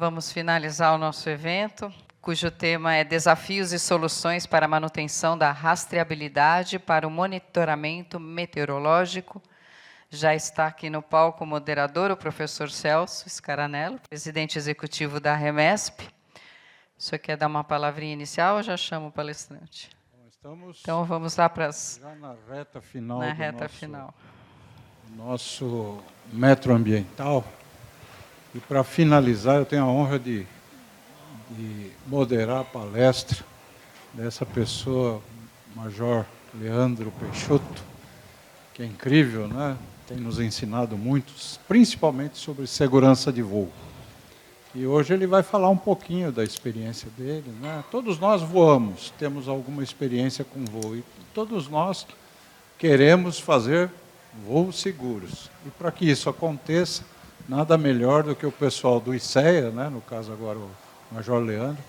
vamos finalizar o nosso evento, cujo tema é Desafios e Soluções para a Manutenção da Rastreabilidade para o Monitoramento Meteorológico. Já está aqui no palco o moderador, o professor Celso Scaranello, presidente executivo da REMESP. O senhor quer dar uma palavrinha inicial ou já chamo o palestrante? Então, vamos lá para as... Já na reta final do nosso metro ambiental. E, para finalizar, eu tenho a honra de moderar a palestra dessa pessoa, Major Leandro Peixoto, que é incrível, né? Tem nos ensinado muito, principalmente sobre segurança de voo. E hoje ele vai falar um pouquinho da experiência dele, né? Todos nós voamos, temos alguma experiência com voo, e todos nós queremos fazer voos seguros. E para que isso aconteça, nada melhor do que o pessoal do ICEA, né? No caso agora o Major Leandro,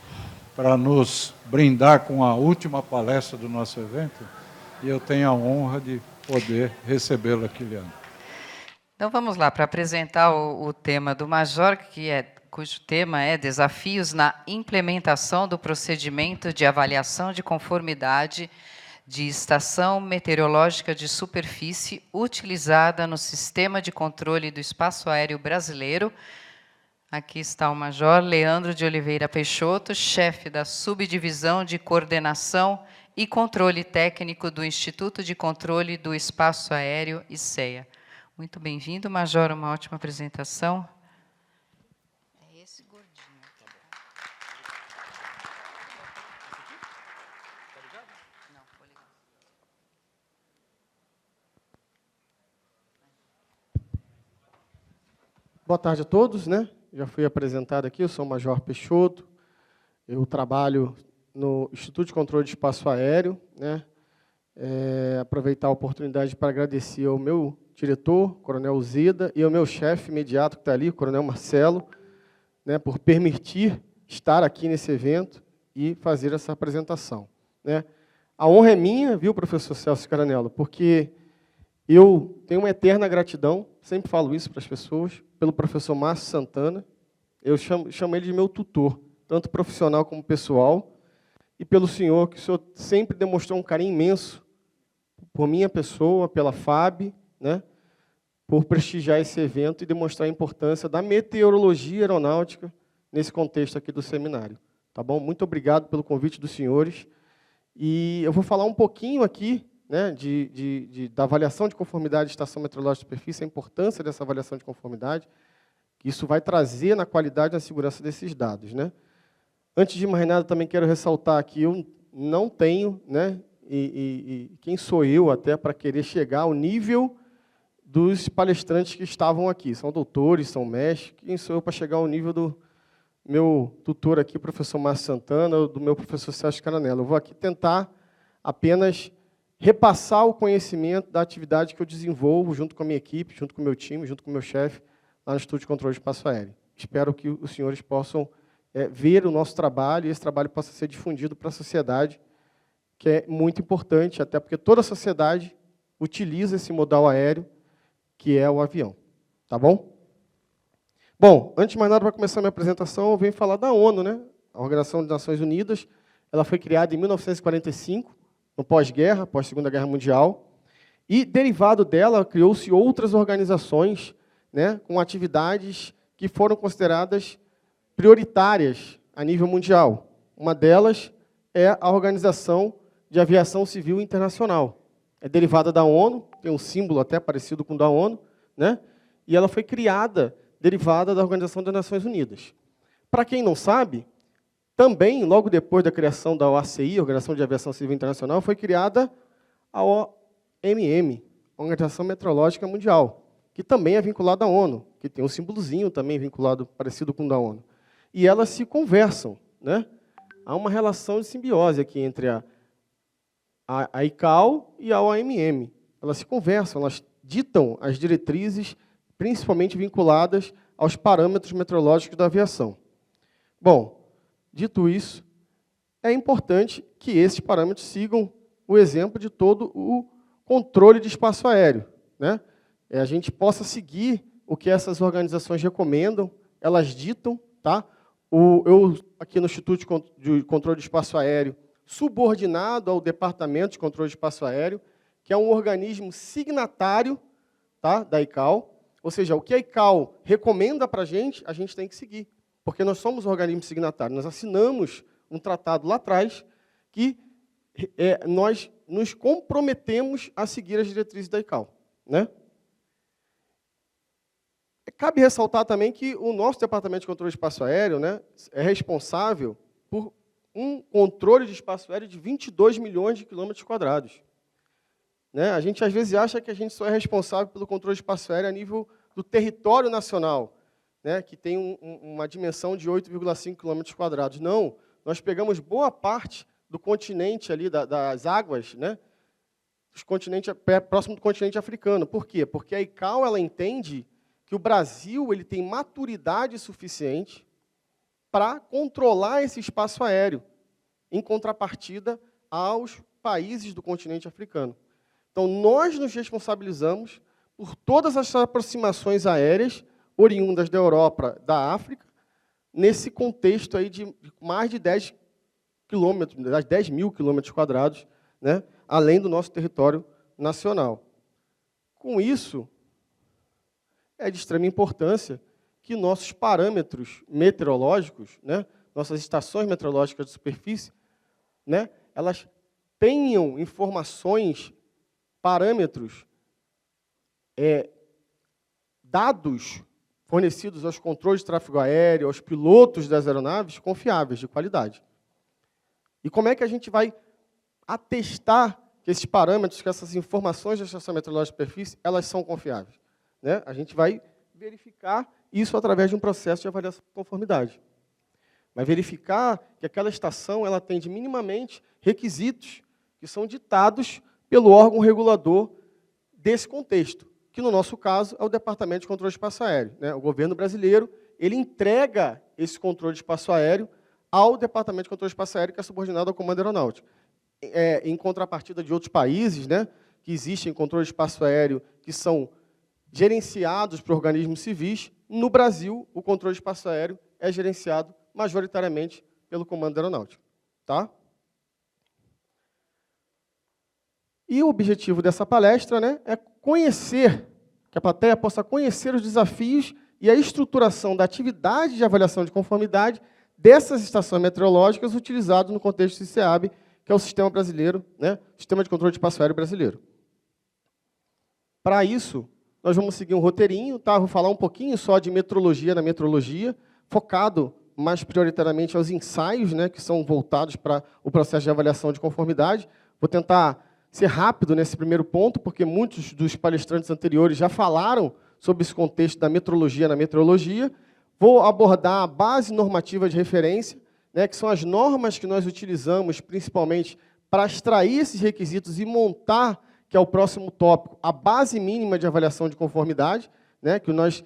para nos brindar com a última palestra do nosso evento, e eu tenho a honra de poder recebê-lo aqui, Leandro. Então, vamos lá, para apresentar o tema do Major, cujo tema é Desafios na implementação do procedimento de avaliação de conformidade de estação meteorológica de superfície utilizada no Sistema de Controle do Espaço Aéreo Brasileiro. Aqui está o Major Leandro de Oliveira Peixoto, chefe da Subdivisão de Coordenação e Controle Técnico do Instituto de Controle do Espaço Aéreo, ICEA. Muito bem-vindo, Major, uma ótima apresentação. É esse gordinho. Não, foi legal. Boa tarde a todos, né? Já fui apresentado aqui, eu sou o Major Peixoto, eu trabalho no Instituto de Controle de Espaço Aéreo, né? Aproveitar a oportunidade para agradecer ao meu diretor, Coronel Zida, e ao meu chefe imediato que está ali, Coronel Marcelo, né, por permitir estar aqui nesse evento e fazer essa apresentação, né? A honra é minha, viu, professor Celso Scaranello, porque eu tenho uma eterna gratidão, sempre falo isso para as pessoas, pelo professor Márcio Santana. Eu chamo ele de meu tutor, tanto profissional como pessoal, e pelo senhor, que o senhor sempre demonstrou um carinho imenso por minha pessoa, pela FAB, né, por prestigiar esse evento e demonstrar a importância da meteorologia aeronáutica nesse contexto aqui do seminário. Tá bom? Muito obrigado pelo convite dos senhores. E eu vou falar um pouquinho aqui, né, da avaliação de conformidade de estação meteorológica de superfície, a importância dessa avaliação de conformidade, que isso vai trazer na qualidade e na segurança desses dados, né? Antes de mais nada, também quero ressaltar que eu não tenho, né, quem sou eu até para querer chegar ao nível dos palestrantes que estavam aqui. São doutores, são mestres. Quem sou eu para chegar ao nível do meu tutor aqui, professor Márcio Santana, ou do meu professor Celso Scaranello? Eu vou aqui tentar apenas repassar o conhecimento da atividade que eu desenvolvo junto com a minha equipe, junto com o meu time, junto com o meu chefe, lá no Instituto de Controle de Espaço Aéreo. Espero que os senhores possam ver o nosso trabalho e esse trabalho possa ser difundido para a sociedade, que é muito importante, até porque toda a sociedade utiliza esse modal aéreo, que é o avião. Tá bom? Bom, antes de mais nada, para começar a minha apresentação, eu venho falar da ONU, né? A Organização das Nações Unidas. Ela foi criada em 1945, no pós-guerra, pós-Segunda Guerra Mundial, e, derivado dela, criou-se outras organizações, né, com atividades que foram consideradas prioritárias a nível mundial. Uma delas é a Organização de Aviação Civil Internacional. É derivada da ONU, tem um símbolo até parecido com o da ONU, né? E ela foi criada, derivada da Organização das Nações Unidas. Para quem não sabe, também, logo depois da criação da OACI, Organização de Aviação Civil Internacional, foi criada a OMM, Organização Meteorológica Mundial, que também é vinculada à ONU, que tem um símbolozinho também vinculado, parecido com o da ONU. E elas se conversam, né? Há uma relação de simbiose aqui entre a ICAO e a OMM. Elas se conversam, elas ditam as diretrizes, principalmente vinculadas aos parâmetros meteorológicos da aviação. Bom, dito isso, é importante que esses parâmetros sigam o exemplo de todo o controle de espaço aéreo, né? A gente possa seguir o que essas organizações recomendam, elas ditam, tá? Eu, aqui no Instituto de Controle de Espaço Aéreo, subordinado ao Departamento de Controle de Espaço Aéreo, que é um organismo signatário, tá, da ICAO. Ou seja, o que a ICAO recomenda para a gente tem que seguir, porque nós somos um organismo signatário. Nós assinamos um tratado lá atrás que nós nos comprometemos a seguir as diretrizes da ICAO, né? Cabe ressaltar também que o nosso Departamento de Controle de Espaço Aéreo, né, é responsável por um controle de espaço aéreo de 22 milhões de quilômetros quadrados. Né? A gente, às vezes, acha que a gente só é responsável pelo controle de espaço aéreo a nível do território nacional, né, que tem uma dimensão de 8,5 quilômetros quadrados. Não, nós pegamos boa parte do continente ali, das águas, né, próximo do continente africano. Por quê? Porque a ICAO ela entende que o Brasil ele tem maturidade suficiente para controlar esse espaço aéreo, em contrapartida aos países do continente africano. Então, nós nos responsabilizamos por todas as aproximações aéreas oriundas da Europa, da África, nesse contexto aí de mais de 10 mil quilômetros quadrados, né, além do nosso território nacional. Com isso, é de extrema importância que nossos parâmetros meteorológicos, né, nossas estações meteorológicas de superfície, né, elas tenham informações, parâmetros, dados fornecidos aos controles de tráfego aéreo, aos pilotos das aeronaves, confiáveis, de qualidade. E como é que a gente vai atestar que esses parâmetros, que essas informações da estação meteorológica de superfície, elas são confiáveis? Né? A gente vai verificar isso através de um processo de avaliação de conformidade. Vai verificar que aquela estação ela atende minimamente requisitos que são ditados pelo órgão regulador desse contexto, que, no nosso caso, é o Departamento de Controle de Espaço Aéreo. Né? O governo brasileiro ele entrega esse controle de espaço aéreo ao Departamento de Controle de Espaço Aéreo, que é subordinado ao Comando Aeronáutico. Em contrapartida de outros países, né, que existem controle de espaço aéreo que são gerenciados por organismos civis, no Brasil, o controle de espaço aéreo é gerenciado majoritariamente pelo Comando Aeronáutico. Tá? E o objetivo dessa palestra, né, é conhecer, que a plateia possa conhecer os desafios e a estruturação da atividade de avaliação de conformidade dessas estações meteorológicas utilizadas no contexto do SEAB, que é o sistema brasileiro, né, Sistema de Controle de Espaço Aéreo Brasileiro. Para isso, nós vamos seguir um roteirinho, tá? Vou falar um pouquinho só de metrologia na metrologia, focado mais prioritariamente aos ensaios, né, que são voltados para o processo de avaliação de conformidade. Vou tentar ser rápido nesse primeiro ponto, porque muitos dos palestrantes anteriores já falaram sobre esse contexto da metrologia na meteorologia. Vou abordar a base normativa de referência, né, que são as normas que nós utilizamos principalmente para extrair esses requisitos e montar, que é o próximo tópico, a base mínima de avaliação de conformidade, né, que nós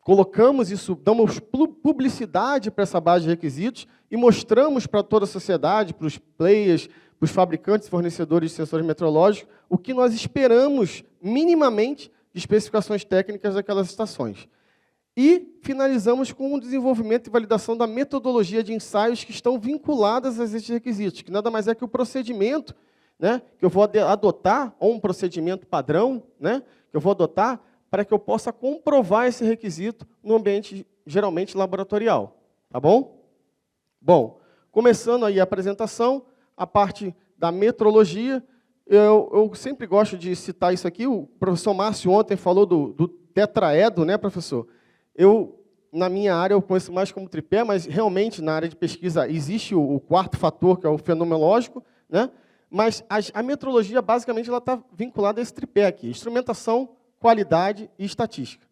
colocamos isso, damos publicidade para essa base de requisitos e mostramos para toda a sociedade, para os players, para os fabricantes e fornecedores de sensores meteorológicos, o que nós esperamos minimamente de especificações técnicas daquelas estações. E finalizamos com o desenvolvimento e validação da metodologia de ensaios que estão vinculadas a esses requisitos, que nada mais é que o procedimento, né, que eu vou adotar, ou um procedimento padrão, né, que eu vou adotar para que eu possa comprovar esse requisito no ambiente, geralmente, laboratorial. Tá bom? Bom, começando aí a apresentação, a parte da metrologia, eu sempre gosto de citar isso aqui, o professor Márcio ontem falou do tetraedro, né, professor? Na minha área, eu conheço mais como tripé, mas realmente, na área de pesquisa, existe o quarto fator, que é o fenomenológico, né? Mas a metrologia, basicamente, ela está vinculada a esse tripé aqui, instrumentação, qualidade e estatística.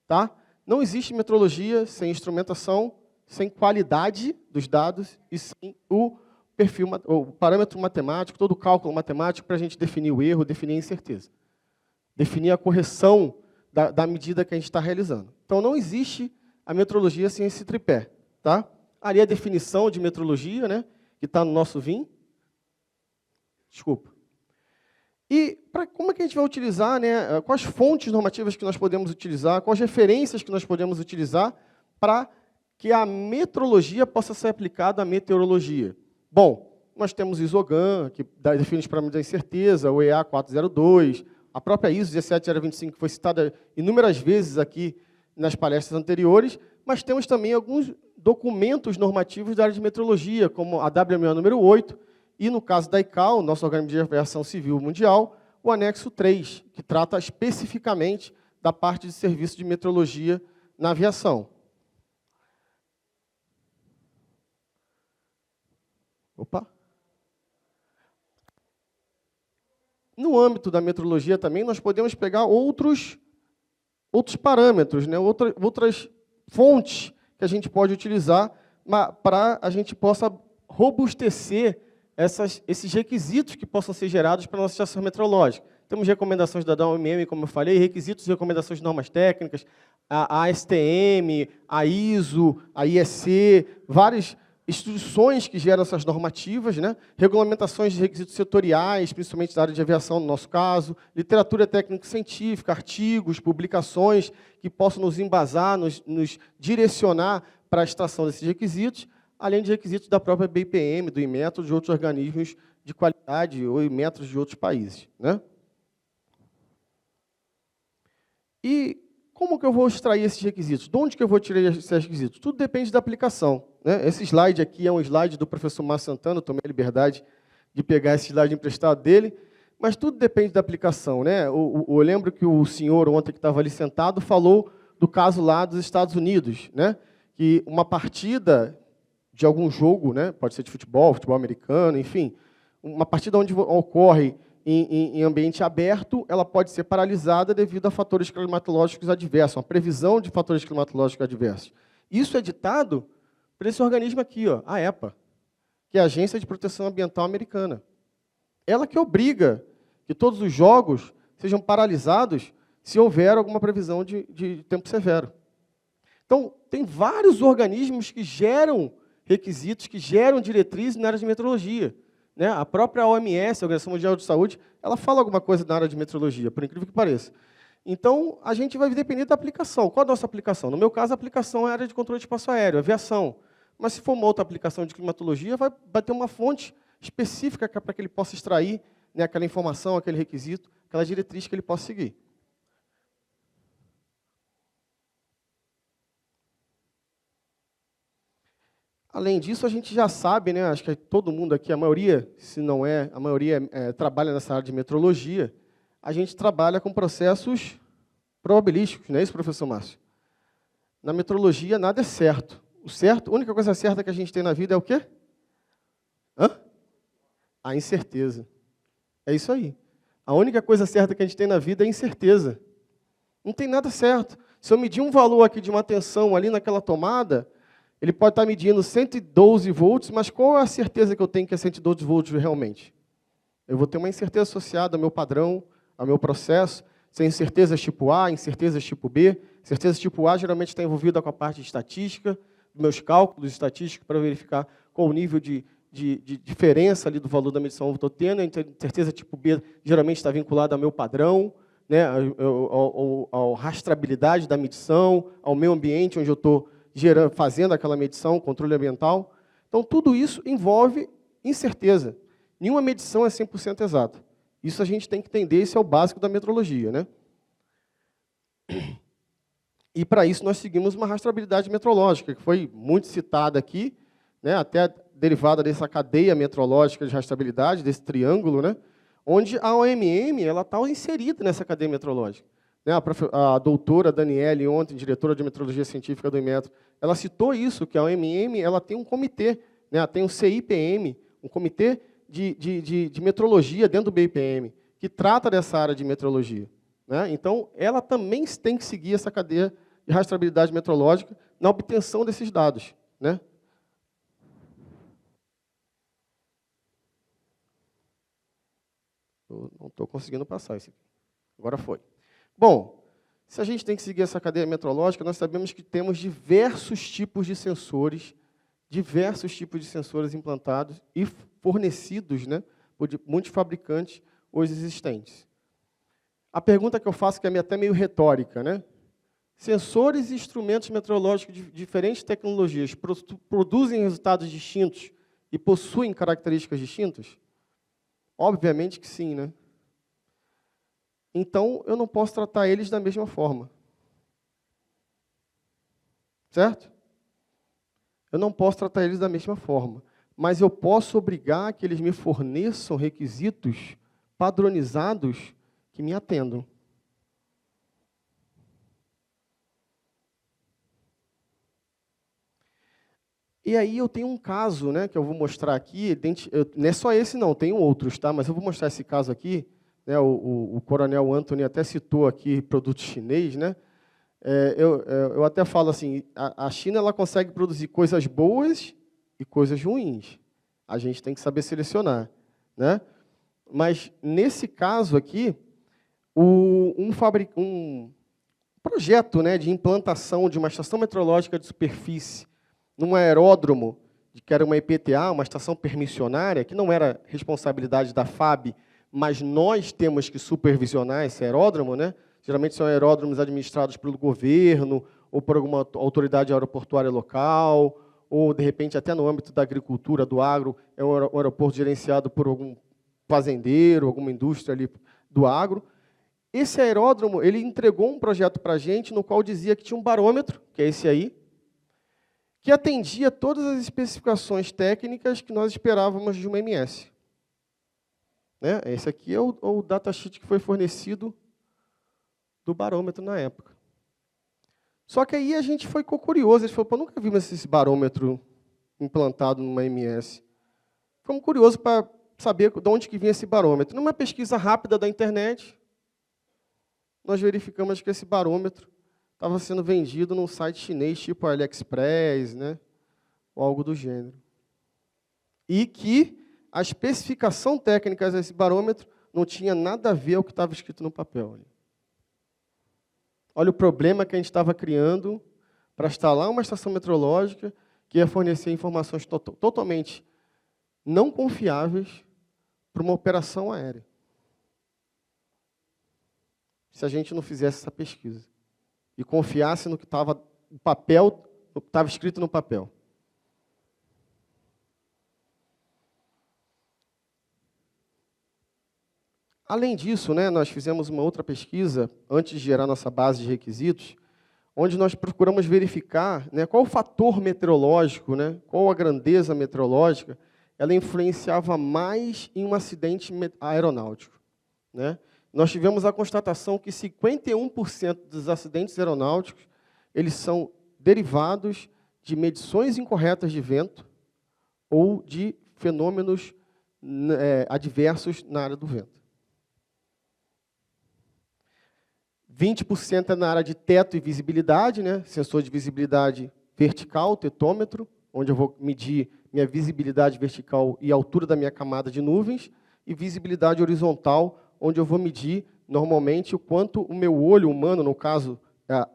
Tá? Não existe metrologia sem instrumentação, sem qualidade dos dados e sem o parâmetro matemático, todo o cálculo matemático para a gente definir o erro, definir a incerteza. Definir a correção da medida que a gente está realizando. Então, não existe a metrologia sem esse tripé. Tá? Ali a definição de metrologia, né, que está no nosso VIN. Desculpa. E como é que a gente vai utilizar, né, quais fontes normativas que nós podemos utilizar, quais referências que nós podemos utilizar para que a metrologia possa ser aplicada à meteorologia? Bom, nós temos o ISOGAN, que define os parâmetros da incerteza, o EA 402, a própria ISO 17025, que foi citada inúmeras vezes aqui nas palestras anteriores, mas temos também alguns documentos normativos da área de meteorologia, como a WMO número 8, e, no caso da ICAO, nosso Organismo de Aviação Civil Mundial, o anexo 3, que trata especificamente da parte de serviço de meteorologia na aviação. Opa! No âmbito da meteorologia também, nós podemos pegar outros parâmetros, né? outras fontes que a gente pode utilizar para a gente possa robustecer esses requisitos que possam ser gerados para a nossa estação meteorológica. Temos recomendações da OMM, como eu falei, requisitos e recomendações de normas técnicas, a ASTM, a ISO, a IEC, várias instituições que geram essas normativas, né? Regulamentações de requisitos setoriais, principalmente da área de aviação, no nosso caso, literatura técnico-científica, artigos, publicações que possam nos embasar, nos direcionar para a extração desses requisitos, além de requisitos da própria BIPM, do Inmetro, de outros organismos de qualidade ou Inmetros de outros países, né? E como que eu vou extrair esses requisitos? De onde que eu vou tirar esses requisitos? Tudo depende da aplicação, né? Esse slide aqui é um slide do professor Márcio Santana, eu tomei a liberdade de pegar esse slide emprestado dele, mas tudo depende da aplicação, né? Eu lembro que o senhor, ontem que estava ali sentado, falou do caso lá dos Estados Unidos, né? Que uma partida de algum jogo, né? Pode ser de futebol, futebol americano, enfim, uma partida onde ocorre em ambiente aberto, ela pode ser paralisada devido a fatores climatológicos adversos, uma previsão de fatores climatológicos adversos. Isso é ditado por esse organismo aqui, ó, a EPA, que é a Agência de Proteção Ambiental Americana. Ela que obriga que todos os jogos sejam paralisados se houver alguma previsão de tempo severo. Então, tem vários organismos que geram requisitos, que geram diretrizes na área de meteorologia, né? A própria OMS, a Organização Mundial de Saúde, ela fala alguma coisa na área de meteorologia, por incrível que pareça. Então, a gente vai depender da aplicação. Qual a nossa aplicação? No meu caso, a aplicação é a área de controle de espaço aéreo, aviação. Mas, se for uma outra aplicação de climatologia, vai ter uma fonte específica para que ele possa extrair, né, aquela informação, aquele requisito, aquela diretriz que ele possa seguir. Além disso, a gente já sabe, né, acho que todo mundo aqui, a maioria, se não é, a maioria trabalha nessa área de meteorologia, a gente trabalha com processos probabilísticos, não é isso, professor Márcio? Na meteorologia, nada é certo. A única coisa certa que a gente tem na vida é o quê? A incerteza. É isso aí. A única coisa certa que a gente tem na vida é a incerteza. Não tem nada certo. Se eu medir um valor aqui de uma tensão ali naquela tomada, ele pode estar medindo 112 volts, mas qual é a certeza que eu tenho que é 112 volts realmente? Eu vou ter uma incerteza associada ao meu padrão, ao meu processo, sem incertezas tipo A, incertezas tipo B. Certeza tipo A geralmente está envolvida com a parte de estatística, meus cálculos estatísticos para verificar qual o nível de diferença ali do valor da medição que eu estou tendo. A certeza tipo B geralmente está vinculada ao meu padrão, né, à rastreabilidade da medição, ao meio ambiente onde eu estou fazendo aquela medição, controle ambiental. Então, tudo isso envolve incerteza. Nenhuma medição é 100% exata. Isso a gente tem que entender, esse é o básico da metrologia, né? E, para isso, nós seguimos uma rastreabilidade metrológica, que foi muito citada aqui, né, até derivada dessa cadeia metrológica de rastreabilidade, desse triângulo, né, onde a OMM está inserida nessa cadeia metrológica. A doutora Daniele, ontem, diretora de Metrologia Científica do Inmetro, ela citou isso, que a OMM ela tem um comitê, né, ela tem um CIPM, um comitê de metrologia dentro do BIPM, que trata dessa área de metrologia, né? Então, ela também tem que seguir essa cadeia de rastreabilidade metrológica na obtenção desses dados, né? Eu não estou conseguindo passar isso aqui. Agora foi. Bom, se a gente tem que seguir essa cadeia metrológica, nós sabemos que temos diversos tipos de sensores implantados e fornecidos, né, por muitos fabricantes hoje existentes. A pergunta que eu faço, que é até meio retórica, né? Sensores e instrumentos meteorológicos de diferentes tecnologias produzem resultados distintos e possuem características distintas? Obviamente que sim, né? Então, eu não posso tratar eles da mesma forma. Certo? Eu não posso tratar eles da mesma forma, mas eu posso obrigar que eles me forneçam requisitos padronizados que me atendam. E aí eu tenho um caso, né, que eu vou mostrar aqui, não é só esse não, tem outros, tá? Mas eu vou mostrar esse caso aqui, né, o coronel Anthony até citou aqui produto chinês, né? Eu até falo assim, a China ela consegue produzir coisas boas e coisas ruins. A gente tem que saber selecionar, né? Mas, nesse caso aqui, um projeto, né, de implantação de uma estação meteorológica de superfície num aeródromo, que era uma EPTA, uma estação permissionária, que não era responsabilidade da FAB, mas nós temos que supervisionar esse aeródromo, né? Geralmente são aeródromos administrados pelo governo, ou por alguma autoridade aeroportuária local, ou, de repente, até no âmbito da agricultura, do agro, é um aeroporto gerenciado por algum fazendeiro, alguma indústria ali do agro. Esse aeródromo, ele entregou um projeto para a gente, no qual dizia que tinha um barômetro, que é esse aí, que atendia todas as especificações técnicas que nós esperávamos de uma MS. Né? Esse aqui é o datasheet que foi fornecido do barômetro na época. Só que aí a gente ficou curioso, a gente falou, pô, nunca vimos esse barômetro implantado numa MS. Ficamos curiosos para saber de onde que vinha esse barômetro. Numa pesquisa rápida da internet, nós verificamos que esse barômetro estava sendo vendido num site chinês, tipo AliExpress, né? Ou algo do gênero. E que a especificação técnica desse barômetro não tinha nada a ver com o que estava escrito no papel. Olha o problema que a gente estava criando para instalar uma estação meteorológica que ia fornecer informações totalmente não confiáveis para uma operação aérea. Se a gente não fizesse essa pesquisa e confiasse no que estava no papel, no que estava escrito no papel. Além disso, né, nós fizemos uma outra pesquisa, antes de gerar nossa base de requisitos, onde nós procuramos verificar, né, qual o fator meteorológico, né, qual a grandeza meteorológica, ela influenciava mais em um acidente aeronáutico. Né? Nós tivemos a constatação que 51% dos acidentes aeronáuticos eles são derivados de medições incorretas de vento ou de fenômenos adversos na área do vento. 20% é na área de teto e visibilidade, né? Sensor de visibilidade vertical, tetômetro, onde eu vou medir minha visibilidade vertical e a altura da minha camada de nuvens, e visibilidade horizontal, onde eu vou medir, normalmente, o quanto o meu olho humano, no caso,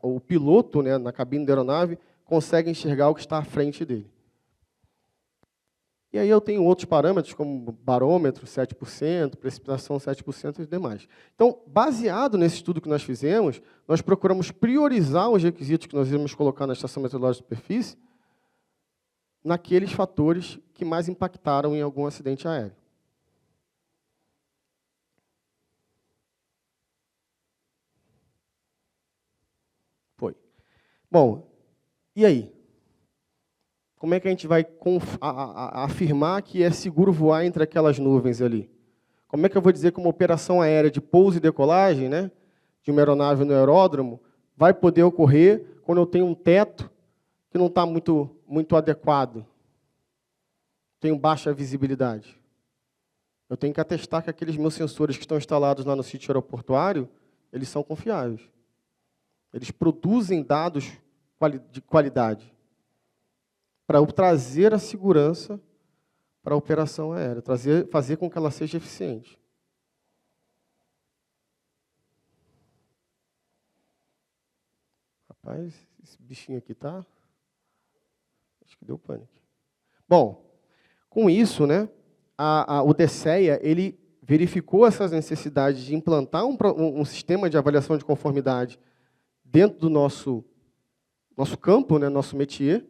o piloto, né, na cabine da aeronave, consegue enxergar o que está à frente dele. E aí eu tenho outros parâmetros, como barômetro, 7%, precipitação, 7% e demais. Então, baseado nesse estudo que nós fizemos, nós procuramos priorizar os requisitos que nós íamos colocar na estação meteorológica de superfície naqueles fatores que mais impactaram em algum acidente aéreo. Foi. Bom, e aí? Como é que a gente vai afirmar que é seguro voar entre aquelas nuvens ali? Como é que eu vou dizer que uma operação aérea de pouso e decolagem, né, de uma aeronave no aeródromo, vai poder ocorrer quando eu tenho um teto que não está muito adequado? Tenho baixa visibilidade. Eu tenho que atestar que aqueles meus sensores que estão instalados lá no sítio aeroportuário, eles são confiáveis. Eles produzem dados de qualidade para trazer a segurança para a operação aérea, fazer com que ela seja eficiente. Rapaz, esse bichinho aqui tá... Acho que deu pânico. Bom, com isso, né, o DSEA, ele verificou essas necessidades de implantar um sistema de avaliação de conformidade dentro do nosso campo, né, nosso métier,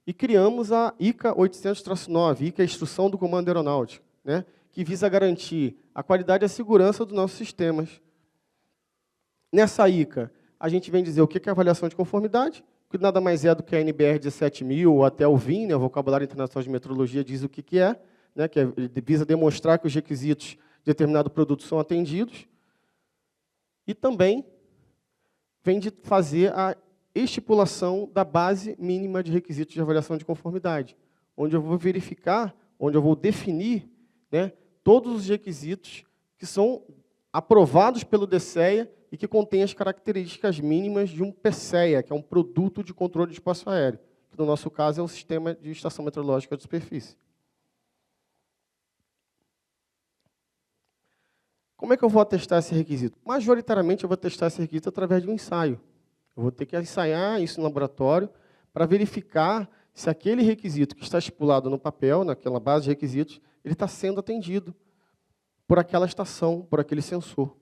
e criamos a ICA 800-9, ICA é a Instrução do Comando Aeronáutico, né, que visa garantir a qualidade e a segurança dos nossos sistemas. Nessa ICA, a gente vem dizer o que é avaliação de conformidade, que nada mais é do que a NBR 17000 ou até o VIN, né, o Vocabulário Internacional de Metrologia, diz o que é, né, que visa demonstrar que os requisitos de determinado produto são atendidos, e também vem de fazer a estipulação da base mínima de requisitos de avaliação de conformidade, onde eu vou verificar, onde eu vou definir, né, todos os requisitos que são aprovados pelo DSEA e que contêm as características mínimas de um PSEA, que é um produto de controle de espaço aéreo, que no nosso caso é o Sistema de Estação Meteorológica de Superfície. Como é que eu vou atestar esse requisito? Majoritariamente, eu vou testar esse requisito através de um ensaio. Eu vou ter que ensaiar isso no laboratório para verificar se aquele requisito que está estipulado no papel, naquela base de requisitos, ele está sendo atendido por aquela estação, por aquele sensor.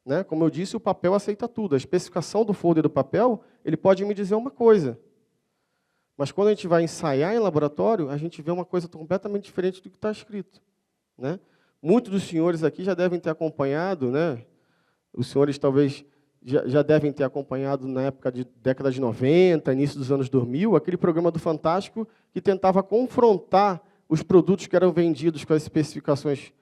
Né? Como eu disse, o papel aceita tudo. A especificação do folder do papel, ele pode me dizer uma coisa. Mas quando a gente vai ensaiar em laboratório, a gente vê uma coisa completamente diferente do que está escrito. Né? Muitos dos senhores aqui já devem ter acompanhado, né? Os senhores talvez já devem ter acompanhado na época de década de 90, início dos anos 2000, aquele programa do Fantástico que tentava confrontar os produtos que eram vendidos com as especificações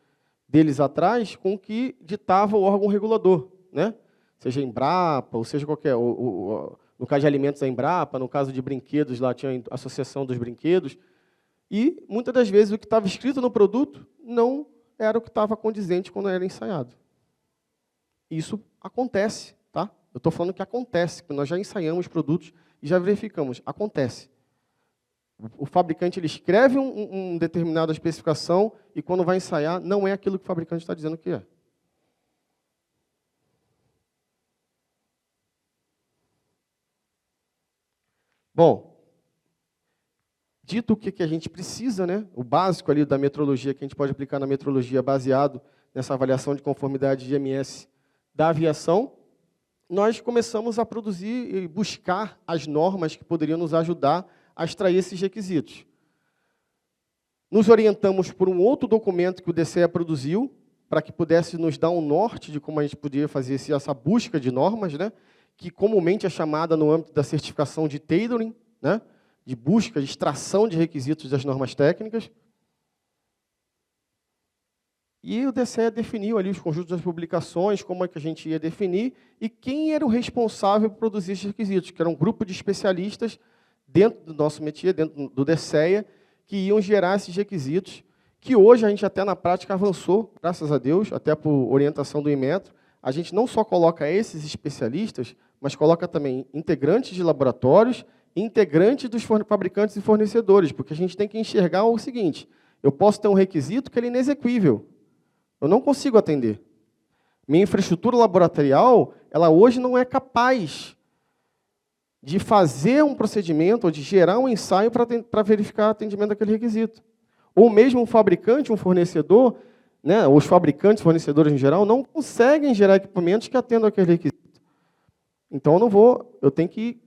deles atrás com o que ditava o órgão regulador, né? Seja a Embrapa, ou seja qualquer... no caso de alimentos, a Embrapa, no caso de brinquedos, lá tinha a Associação dos Brinquedos, e, muitas das vezes, o que estava escrito no produto não era o que estava condizente quando era ensaiado. Isso acontece, tá? Eu estou falando que acontece, porque nós já ensaiamos produtos e já verificamos. Acontece. O fabricante ele escreve uma determinada especificação e, quando vai ensaiar, não é aquilo que o fabricante está dizendo que é. Bom, dito o que a gente precisa, né, o básico ali da metrologia, que a gente pode aplicar na metrologia baseado nessa avaliação de conformidade de IMS da aviação, nós começamos a produzir e buscar as normas que poderiam nos ajudar a extrair esses requisitos. Nos orientamos por um outro documento que o DSEA produziu, para que pudesse nos dar um norte de como a gente podia fazer essa busca de normas, né, que comumente é chamada no âmbito da certificação de tailoring, né, de busca, de extração de requisitos das normas técnicas. E o DSEA definiu ali os conjuntos das publicações, como é que a gente ia definir, e quem era o responsável por produzir esses requisitos, que era um grupo de especialistas dentro do nosso métier, dentro do DSEA, que iam gerar esses requisitos, que hoje a gente até na prática avançou, graças a Deus, até por orientação do Inmetro. A gente não só coloca esses especialistas, mas coloca também integrantes de laboratórios, integrantes dos fabricantes e fornecedores, porque a gente tem que enxergar o seguinte: eu posso ter um requisito que ele é inexequível, eu não consigo atender. Minha infraestrutura laboratorial, ela hoje não é capaz de fazer um procedimento ou de gerar um ensaio para verificar o atendimento daquele requisito. Ou mesmo um fabricante, um fornecedor, né, os fabricantes, fornecedores em geral, não conseguem gerar equipamentos que atendam aquele requisito. Então, eu tenho que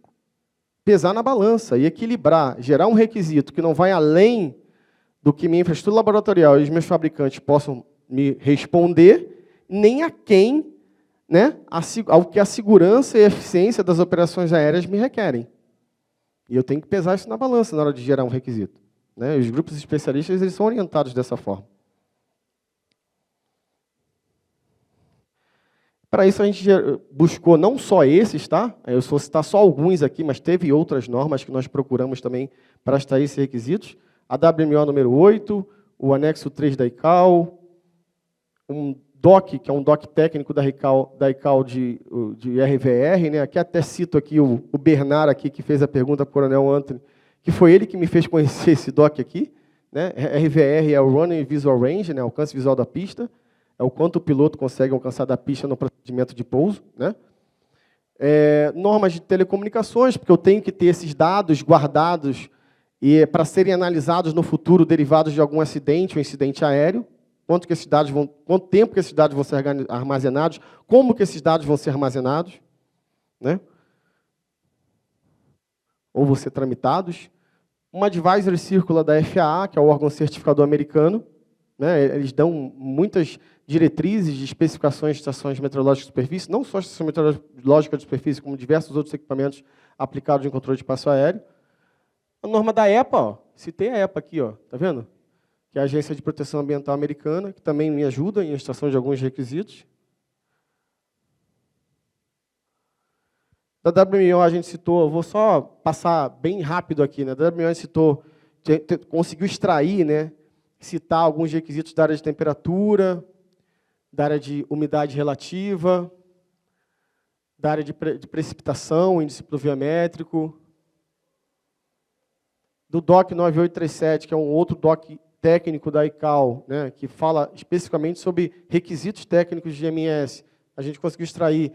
pesar na balança e equilibrar, gerar um requisito que não vai além do que minha infraestrutura laboratorial e os meus fabricantes possam me responder, nem a quem, né, ao que a segurança e a eficiência das operações aéreas me requerem. E eu tenho que pesar isso na balança na hora de gerar um requisito. Né? Os grupos especialistas eles são orientados dessa forma. Para isso, a gente buscou não só esses, tá? Eu vou citar só alguns aqui, mas teve outras normas que nós procuramos também para extrair esses requisitos. A WMO número 8, o anexo 3 da ICAO, um DOC, que é um DOC técnico da ICAO de RVR. Né? Aqui até cito aqui o Bernard, aqui, que fez a pergunta para o Coronel Anthony, que foi ele que me fez conhecer esse DOC aqui. Né? RVR é o Running Visual Range, né? Alcance visual da pista. É o quanto o piloto consegue alcançar da pista no procedimento de pouso. Né? Normas de telecomunicações, porque eu tenho que ter esses dados guardados e para serem analisados no futuro, derivados de algum acidente ou incidente aéreo. Quanto tempo que esses dados vão ser armazenados, como que esses dados vão ser armazenados. Né? ou vão ser tramitados. Uma Advisory Circular da FAA, que é o órgão certificador americano, né? Eles dão muitas diretrizes de especificações de estações meteorológicas de superfície, não só a estação meteorológica de superfície, como diversos outros equipamentos aplicados em controle de espaço aéreo. A norma da EPA, ó, citei a EPA aqui, ó, tá vendo? Que é a Agência de Proteção Ambiental Americana, que também me ajuda em estação de alguns requisitos. Da WMO a gente citou, vou só passar bem rápido aqui, né? Da WMO a gente citou, conseguiu extrair, né? Citar alguns requisitos da área de temperatura, da área de umidade relativa, da área de precipitação, índice pluviométrico, do DOC 9837, que é um outro DOC técnico da ICAO, né, que fala especificamente sobre requisitos técnicos de IMS. A gente conseguiu extrair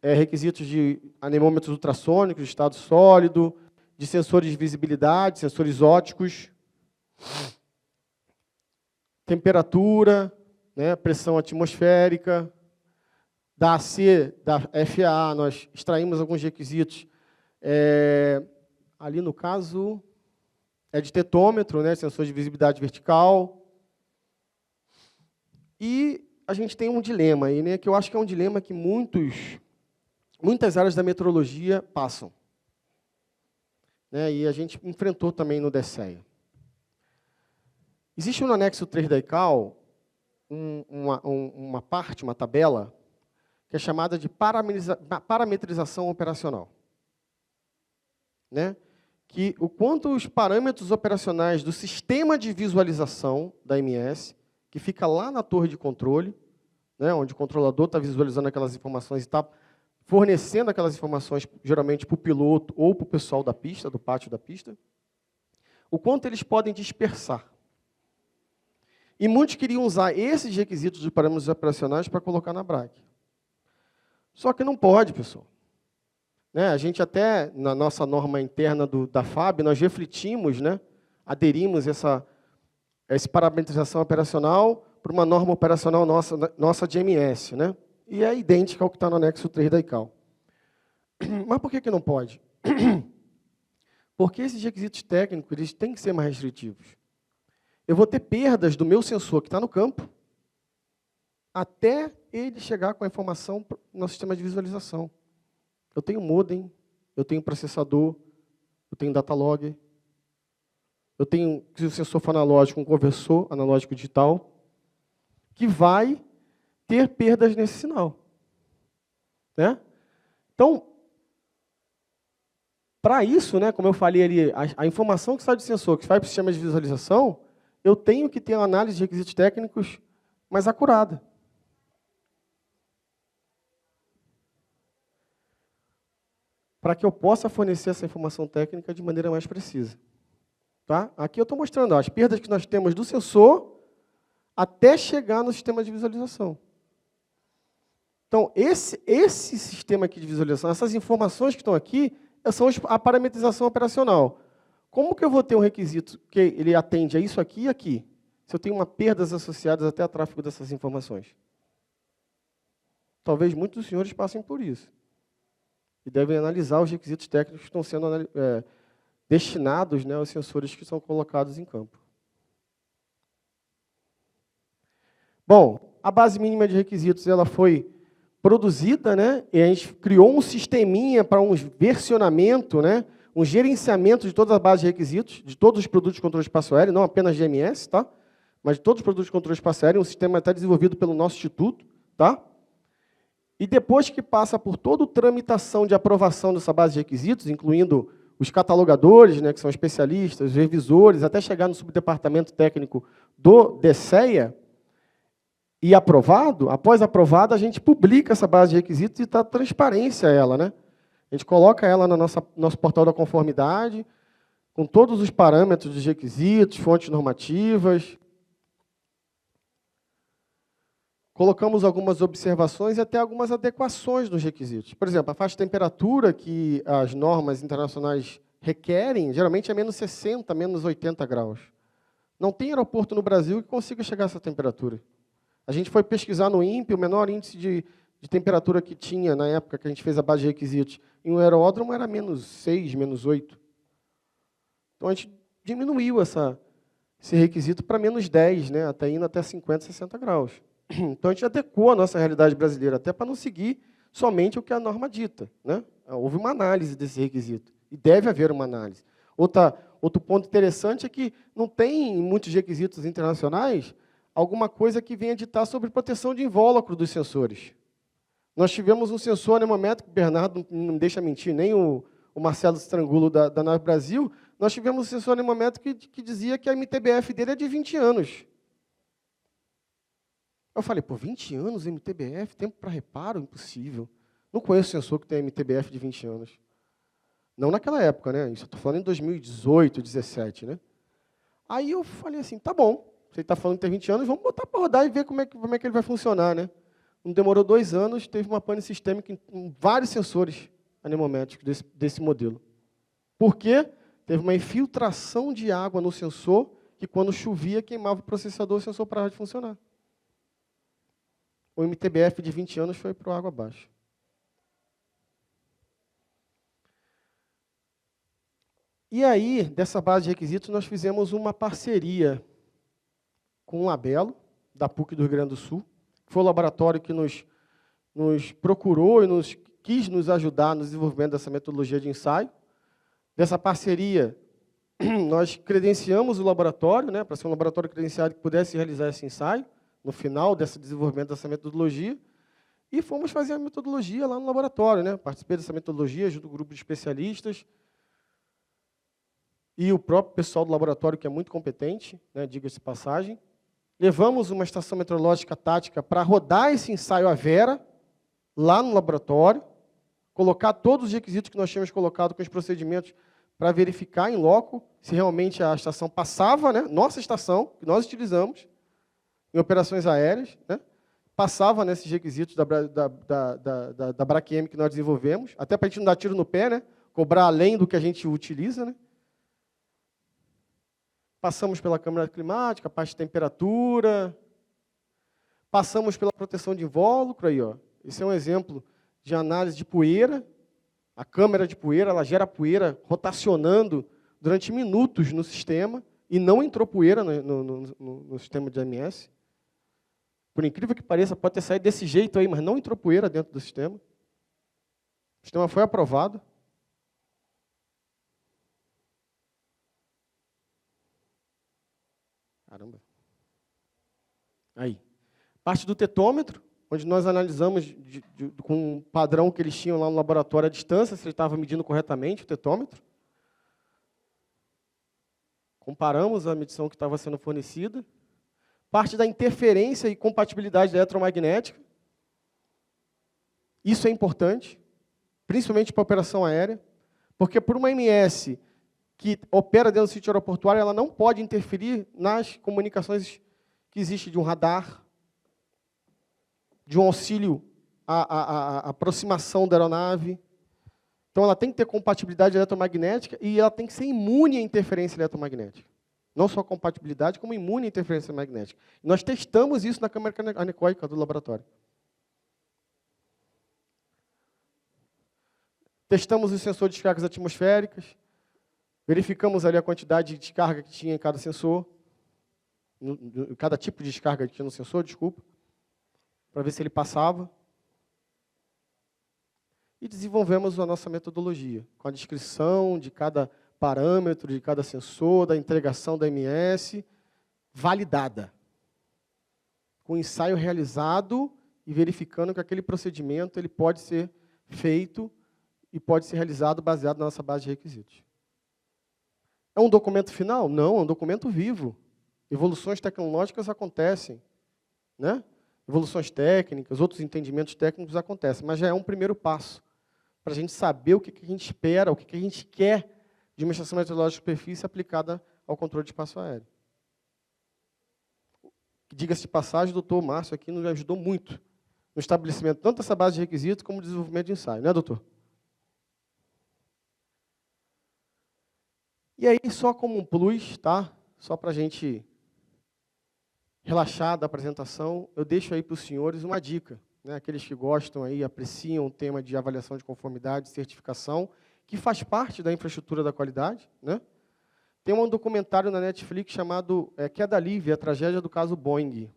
requisitos de anemômetros ultrassônicos, de estado sólido, de sensores de visibilidade, sensores ópticos, temperatura, né, pressão atmosférica. Da AC, da FAA, nós extraímos alguns requisitos. Ali, no caso, é de tetômetro, né, sensor de visibilidade vertical. E a gente tem um dilema aí, né, que eu acho que é um dilema que muitas áreas da meteorologia passam, né, e a gente enfrentou também no DSEA. Existe no anexo 3 da ICAO uma parte, uma tabela, que é chamada de parametrização operacional, né? Que o quanto os parâmetros operacionais do sistema de visualização da MS, que fica lá na torre de controle, né, onde o controlador está visualizando aquelas informações e está fornecendo aquelas informações, geralmente, para o piloto ou para o pessoal da pista, do pátio da pista, o quanto eles podem dispersar. E muitos queriam usar esses requisitos de parâmetros operacionais para colocar na BRAC. Só que não pode, pessoal. Né? A gente até, na nossa norma interna da FAB, nós refletimos, né? Aderimos essa parametrização operacional para uma norma operacional nossa de MS. Né? E é idêntica ao que está no anexo 3 da ICAO. Mas por que não pode? Porque esses requisitos técnicos eles têm que ser mais restritivos. Eu vou ter perdas do meu sensor que está no campo, até ele chegar com a informação no sistema de visualização. Eu tenho modem, eu tenho processador, eu tenho data logger, eu tenho, se o sensor for analógico, um conversor analógico digital, que vai ter perdas nesse sinal. Né? Então, para isso, né, como eu falei ali, a informação que sai do sensor, que vai para o sistema de visualização, eu tenho que ter uma análise de requisitos técnicos mais acurada. Para que eu possa fornecer essa informação técnica de maneira mais precisa. Tá? Aqui eu estou mostrando as perdas que nós temos do sensor até chegar no sistema de visualização. Então, esse sistema aqui de visualização, essas informações que estão aqui, são a parametrização operacional. Como que eu vou ter um requisito que ele atende a isso aqui e aqui, se eu tenho uma perdas associadas até ao tráfego dessas informações? Talvez muitos dos senhores passem por isso. E devem analisar os requisitos técnicos que estão sendo destinados, né, aos sensores que são colocados em campo. Bom, a base mínima de requisitos ela foi produzida, né, e a gente criou um sisteminha para um versionamento, né, um gerenciamento de toda a base de requisitos, de todos os produtos de controle de espaço aéreo, não apenas de MS, tá? Mas de todos os produtos de controle de espaço aéreo, um sistema até desenvolvido pelo nosso instituto, tá? E depois que passa por toda a tramitação de aprovação dessa base de requisitos, incluindo os catalogadores, né, que são especialistas, os revisores, até chegar no subdepartamento técnico do DSEA, e aprovado, após aprovado, a gente publica essa base de requisitos e dá transparência a ela, né? A gente coloca ela no nosso portal da conformidade, com todos os parâmetros dos requisitos, fontes normativas. Colocamos algumas observações e até algumas adequações dos requisitos. Por exemplo, a faixa de temperatura que as normas internacionais requerem, geralmente é menos 60, menos 80 graus. Não tem aeroporto no Brasil que consiga chegar a essa temperatura. A gente foi pesquisar no INPE, o menor índice de temperatura que tinha na época que a gente fez a base de requisitos em um aeródromo era menos 6, menos 8. Então, a gente diminuiu esse requisito para menos 10, né, até indo até 50, 60 graus. Então, a gente adequou a nossa realidade brasileira, até para não seguir somente o que a norma dita, né? Houve uma análise desse requisito, e deve haver uma análise. Outro ponto interessante é que não tem, em muitos requisitos internacionais, alguma coisa que venha ditar sobre proteção de invólucro dos sensores. Nós tivemos um sensor anemométrico, o Bernardo não me deixa mentir, nem o Marcelo Strangulo da Nave Brasil, nós tivemos um sensor anemométrico que dizia que a MTBF dele é de 20 anos. Eu falei, pô, 20 anos MTBF, tempo para reparo? Impossível. Não conheço sensor que tem MTBF de 20 anos. Não naquela época, né? Isso eu estou falando em 2018, 2017, né? Aí eu falei assim, tá bom, você está falando que tem 20 anos, vamos botar para rodar e ver como é que ele vai funcionar, né? Não demorou 2 anos, teve uma pane sistêmica em vários sensores anemométricos desse modelo. Por quê? Teve uma infiltração de água no sensor, que quando chovia, queimava o processador, o sensor parava de funcionar. O MTBF de 20 anos foi para água abaixo. E aí, dessa base de requisitos, nós fizemos uma parceria com o Labelo, da PUC do Rio Grande do Sul, que foi o laboratório que nos procurou e quis nos ajudar no desenvolvimento dessa metodologia de ensaio. Dessa parceria, nós credenciamos o laboratório, né, para ser um laboratório credenciado que pudesse realizar esse ensaio, no final desse desenvolvimento dessa metodologia, e fomos fazer a metodologia lá no laboratório, né? Participei dessa metodologia junto com um grupo de especialistas, e o próprio pessoal do laboratório, que é muito competente, né, diga-se de passagem. Levamos uma estação meteorológica tática para rodar esse ensaio à vera, lá no laboratório, colocar todos os requisitos que nós tínhamos colocado com os procedimentos para verificar em loco se realmente a estação passava, né, nossa estação, que nós utilizamos em operações aéreas, né, passava nesses requisitos da Braquiem que nós desenvolvemos, até para a gente não dar tiro no pé, né, cobrar além do que a gente utiliza, né. Passamos pela câmara climática, a parte de temperatura, passamos pela proteção de invólucro, aí, ó. Esse é um exemplo de análise de poeira. A câmara de poeira, ela gera poeira rotacionando durante minutos no sistema, e não entrou poeira no sistema de AMS. Por incrível que pareça, pode ter saído desse jeito aí, mas não entrou poeira dentro do sistema. O sistema foi aprovado. Caramba. Aí. Parte do tetômetro, onde nós analisamos com um padrão que eles tinham lá no laboratório à distância, se ele estava medindo corretamente o tetômetro. Comparamos a medição que estava sendo fornecida. Parte da interferência e compatibilidade eletromagnética. Isso é importante, principalmente para a operação aérea, porque por uma MS que opera dentro do sítio aeroportuário, ela não pode interferir nas comunicações que existem de um radar, de um auxílio à aproximação da aeronave. Então, ela tem que ter compatibilidade eletromagnética e ela tem que ser imune à interferência eletromagnética. Não só compatibilidade, como imune à interferência magnética. Nós testamos isso na câmara anecoica do laboratório. Testamos o sensor de descargas atmosféricas, verificamos ali a quantidade de descarga que tinha em cada sensor, cada tipo de descarga que tinha no sensor, desculpa, para ver se ele passava. E desenvolvemos a nossa metodologia, com a descrição de cada parâmetro, de cada sensor, da entregação da MS, validada. Com ensaio realizado e verificando que aquele procedimento ele pode ser feito e pode ser realizado baseado na nossa base de requisitos. É um documento final? Não, é um documento vivo. Evoluções tecnológicas acontecem, né? Evoluções técnicas, outros entendimentos técnicos acontecem, mas já é um primeiro passo para a gente saber o que a gente espera, o que a gente quer de uma estação meteorológica de superfície aplicada ao controle de espaço aéreo. Diga-se de passagem, o doutor Márcio aqui nos ajudou muito no estabelecimento tanto dessa base de requisitos como no desenvolvimento de ensaio, né, doutor? E aí, só como um plus, tá? Só para a gente relaxar da apresentação, eu deixo aí para os senhores uma dica, né? Aqueles que gostam aí, apreciam o tema de avaliação de conformidade, certificação, que faz parte da infraestrutura da qualidade, né? Tem um documentário na Netflix chamado Queda Livre, a tragédia do caso Boeing,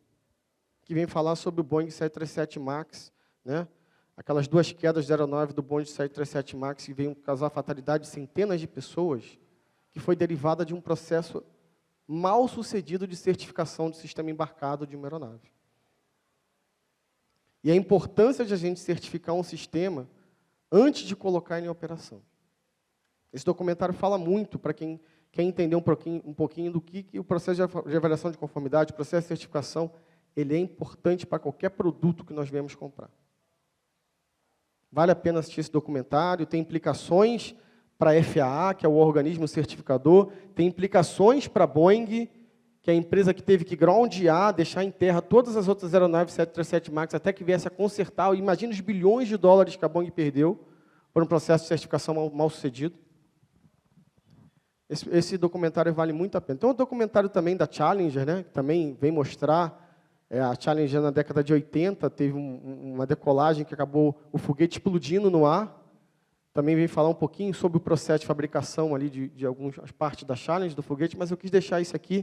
que vem falar sobre o Boeing 737 MAX, né? Aquelas 2 quedas de aeronave do Boeing 737 MAX que veio causar a fatalidade de centenas de pessoas, que foi derivada de um processo mal sucedido de certificação do sistema embarcado de uma aeronave. E a importância de a gente certificar um sistema antes de colocar ele em operação. Esse documentário fala muito para quem quer entender um pouquinho do que o processo de avaliação de conformidade, o processo de certificação, ele é importante para qualquer produto que nós viemos comprar. Vale a pena assistir esse documentário, tem implicações para a FAA, que é o organismo certificador, tem implicações para a Boeing, que é a empresa que teve que groundear, deixar em terra todas as outras aeronaves 737 MAX, até que viesse a consertar. Imagina os bilhões de dólares que a Boeing perdeu por um processo de certificação mal sucedido. Esse documentário vale muito a pena. Tem um documentário também da Challenger, né, que também vem mostrar, a Challenger na década de 80 teve uma decolagem que acabou o foguete explodindo no ar. Também vem falar um pouquinho sobre o processo de fabricação ali de algumas partes da Challenger, do foguete, mas eu quis deixar isso aqui,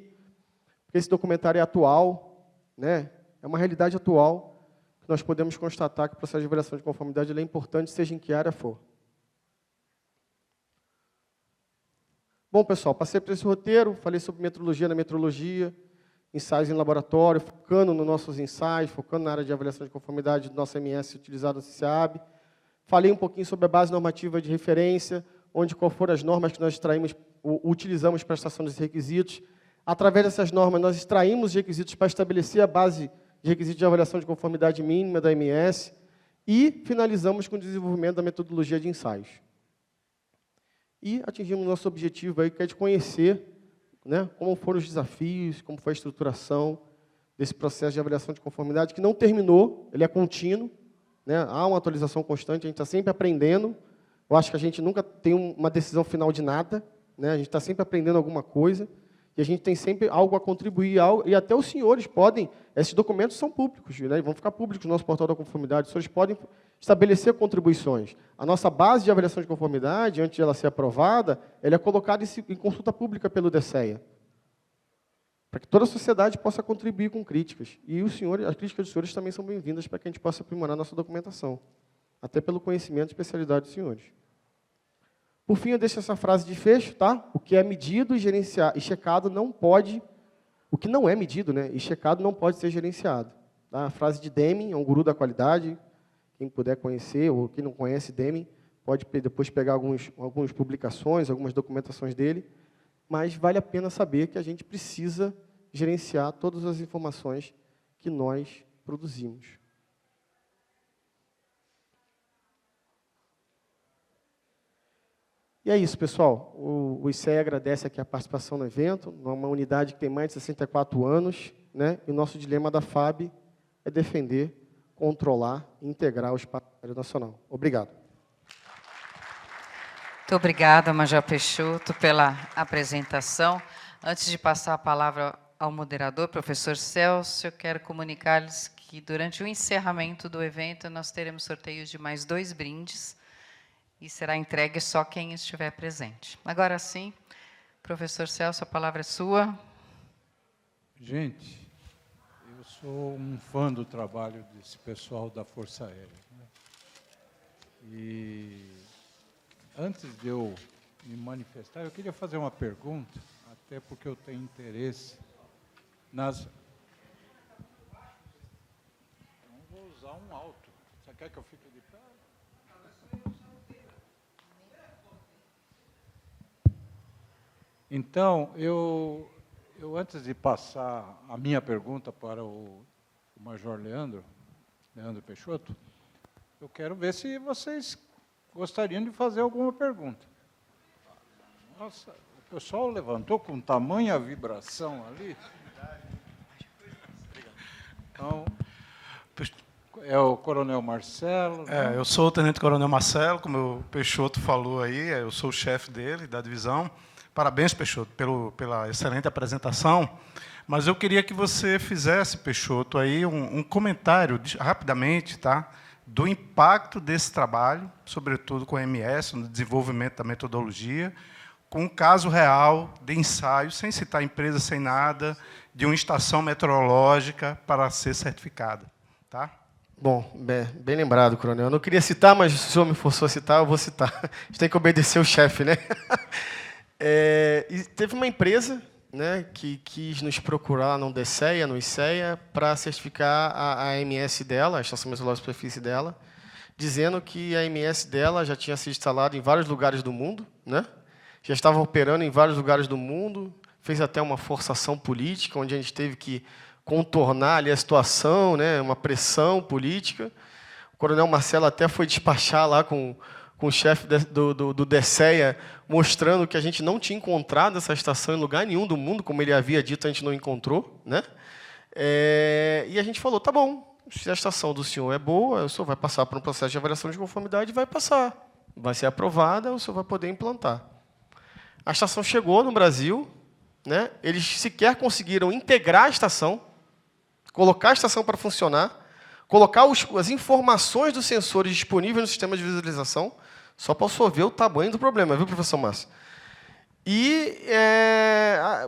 porque esse documentário é atual, né, é uma realidade atual, que nós podemos constatar que o processo de avaliação de conformidade ele é importante, seja em que área for. Bom, pessoal, passei por esse roteiro, falei sobre metrologia na metrologia, ensaios em laboratório, focando nos nossos ensaios, focando na área de avaliação de conformidade do nosso MS utilizado no CICEAB. Falei um pouquinho sobre a base normativa de referência, quais foram as normas que nós utilizamos para a estação desses requisitos. Através dessas normas, nós extraímos os requisitos para estabelecer a base de requisitos de avaliação de conformidade mínima da MS e finalizamos com o desenvolvimento da metodologia de ensaios. E atingimos o nosso objetivo, aí, que é de conhecer, né, como foram os desafios, como foi a estruturação desse processo de avaliação de conformidade, que não terminou, ele é contínuo, né, há uma atualização constante, a gente está sempre aprendendo. Eu acho que a gente nunca tem uma decisão final de nada, né, a gente está sempre aprendendo alguma coisa, e a gente tem sempre algo a contribuir, e até os senhores podem, esses documentos são públicos, né, vão ficar públicos no nosso portal da conformidade, os senhores podem estabelecer contribuições. A nossa base de avaliação de conformidade, antes de ela ser aprovada, ela é colocada em consulta pública pelo DSEA, para que toda a sociedade possa contribuir com críticas. E os senhores, as críticas dos senhores também são bem-vindas para que a gente possa aprimorar a nossa documentação, até pelo conhecimento e especialidade dos senhores. Por fim, eu deixo essa frase de fecho, tá? O que é medido e checado não pode, o que não é medido, né, e checado não pode ser gerenciado. Tá? A frase de Deming, é um guru da qualidade. Quem puder conhecer, ou quem não conhece Deming, pode depois pegar algumas publicações, algumas documentações dele, mas vale a pena saber que a gente precisa gerenciar todas as informações que nós produzimos. E é isso, pessoal. O ICE agradece aqui a participação no evento, numa unidade que tem mais de 64 anos, né? E o nosso dilema da FAB é defender, controlar e integrar o espaço aéreo nacional. Obrigado. Muito obrigada, Major Peixoto, pela apresentação. Antes de passar a palavra ao moderador, professor Celso, eu quero comunicar-lhes que, durante o encerramento do evento, nós teremos sorteios de mais 2 brindes e será entregue só quem estiver presente. Agora sim, professor Celso, a palavra é sua. Gente, eu sou um fã do trabalho desse pessoal da Força Aérea, né? E antes de eu me manifestar, eu queria fazer uma pergunta, até porque eu tenho interesse nas... Então, vou usar um alto. Você quer que eu fique de pé? Então, eu antes de passar a minha pergunta para o Major Leandro Peixoto, eu quero ver se vocês gostariam de fazer alguma pergunta. Nossa, o pessoal levantou com tamanha vibração ali. Então, é o Coronel Marcelo. Eu sou o Tenente Coronel Marcelo, como o Peixoto falou aí, eu sou o chefe dele, da divisão. Parabéns, Peixoto, pela excelente apresentação. Mas eu queria que você fizesse, Peixoto, aí um comentário, rapidamente, tá, do impacto desse trabalho, sobretudo com a MS, no desenvolvimento da metodologia, com um caso real de ensaio, sem citar empresa, sem nada, de uma estação meteorológica para ser certificada. Tá? Bom, bem lembrado, coronel. Eu não queria citar, mas se o senhor me forçou a citar, eu vou citar. A gente tem que obedecer o chefe, né? E teve uma empresa, né, que quis nos procurar no DCEA, no ICEA, para certificar a AMS dela, a Estação Meteorológica de Superfície dela, dizendo que a AMS dela já tinha sido instalada em vários lugares do mundo, né? Já estava operando em vários lugares do mundo, fez até uma forçação política, onde a gente teve que contornar ali a situação, né, uma pressão política. O coronel Marcelo até foi despachar lá com o chefe do DCEA, mostrando que a gente não tinha encontrado essa estação em lugar nenhum do mundo, como ele havia dito, a gente não encontrou. Né? E a gente falou, tá bom, se a estação do senhor é boa, o senhor vai passar por um processo de avaliação de conformidade e vai passar. Vai ser aprovada, o senhor vai poder implantar. A estação chegou no Brasil, né? Eles sequer conseguiram integrar a estação, colocar a estação para funcionar, colocar as informações dos sensores disponíveis no sistema de visualização, só para o senhor ver o tamanho do problema, viu, professor Márcio? E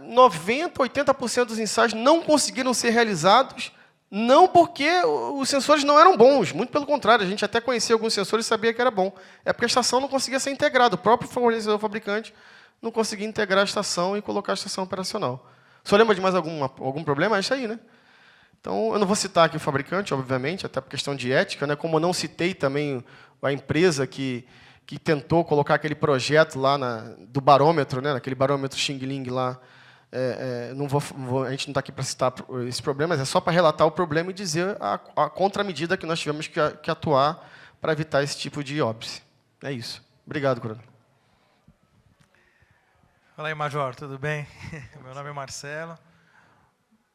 90%, 80% dos ensaios não conseguiram ser realizados, não porque os sensores não eram bons, muito pelo contrário, a gente até conhecia alguns sensores e sabia que era bom. É porque a estação não conseguia ser integrada, o próprio fornecedor fabricante não conseguia integrar a estação e colocar a estação operacional. O senhor lembra de mais algum problema? É isso aí, né? Então, eu não vou citar aqui o fabricante, obviamente, até por questão de ética, né? Como eu não citei também a empresa que tentou colocar aquele projeto lá do barômetro, né? Aquele barômetro Xing Ling lá. A gente não está aqui para citar esse problema, mas é só para relatar o problema e dizer a contramedida que nós tivemos que atuar para evitar esse tipo de óbice. É isso. Obrigado, coronel. Fala aí, Major, tudo bem? Meu nome é Marcelo.